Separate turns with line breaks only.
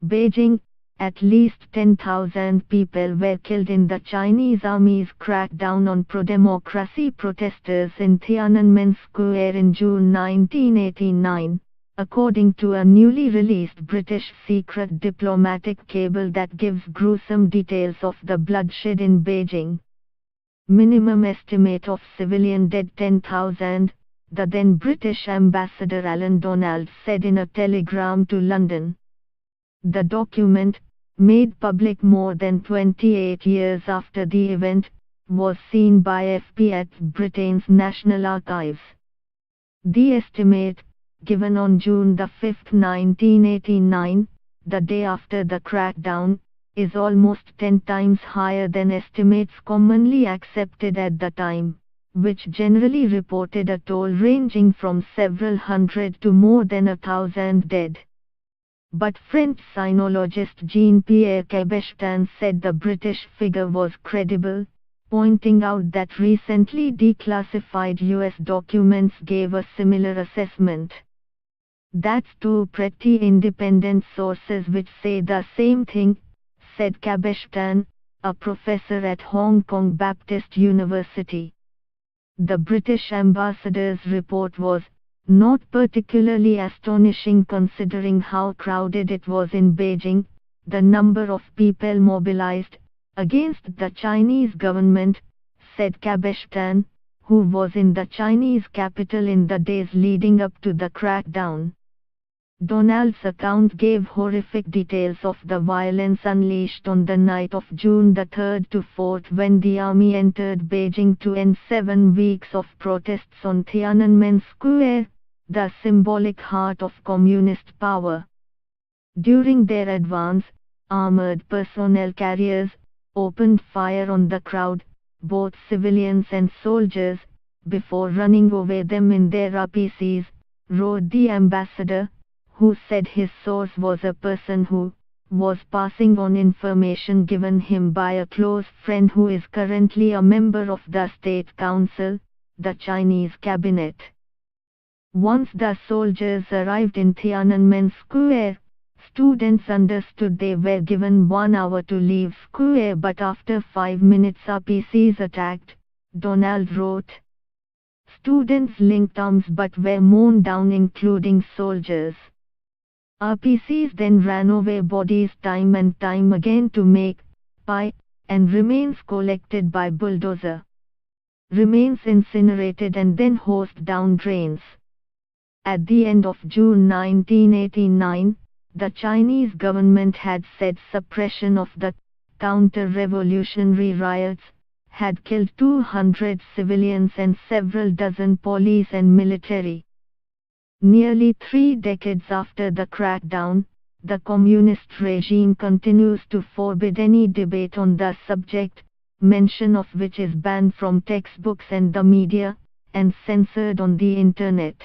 Beijing, at least 10,000 people were killed in the Chinese army's crackdown on pro-democracy protesters in Tiananmen Square in June 1989, according to a newly released British secret diplomatic cable that gives gruesome details of the bloodshed in Beijing. Minimum estimate of civilian dead 10,000, the then British Ambassador Alan Donald said in a telegram to London. The document, made public more than 28 years after the event, was seen by FP at Britain's National Archives. The estimate, given on June 5, 1989, the day after the crackdown, is almost 10 times higher than estimates commonly accepted at the time, which generally reported a toll ranging from several hundred to more than 1,000 dead. But French sinologist Jean-Pierre Cabestan said the British figure was credible, pointing out that recently declassified US documents gave a similar assessment. That's two pretty independent sources which say the same thing, said Cabestan, a professor at Hong Kong Baptist University. The British ambassador's report was not particularly astonishing considering how crowded it was in Beijing, the number of people mobilized against the Chinese government, said Cabestan, who was in the Chinese capital in the days leading up to the crackdown. Donald's account gave horrific details of the violence unleashed on the night of June 3 to 4 when the army entered Beijing to end 7 weeks of protests on Tiananmen Square, the symbolic heart of communist power. During their advance, armored personnel carriers opened fire on the crowd, both civilians and soldiers, before running over them in their RPCs, wrote the ambassador, who said his source was a person who was passing on information given him by a close friend who is currently a member of the State Council, the Chinese cabinet. Once the soldiers arrived in Tiananmen Square, students understood they were given 1 hour to leave square, but after 5 minutes RPCs attacked, Donald wrote. Students linked arms but were mown down, including soldiers. RPCs then ran over bodies time and time again to make pie and remains collected by bulldozer. Remains incinerated and then hosed down drains. At the end of June 1989, the Chinese government had said suppression of the counter-revolutionary riots had killed 200 civilians and several dozen police and military. Nearly 3 decades after the crackdown, the communist regime continues to forbid any debate on the subject, mention of which is banned from textbooks and the media, and censored on the internet.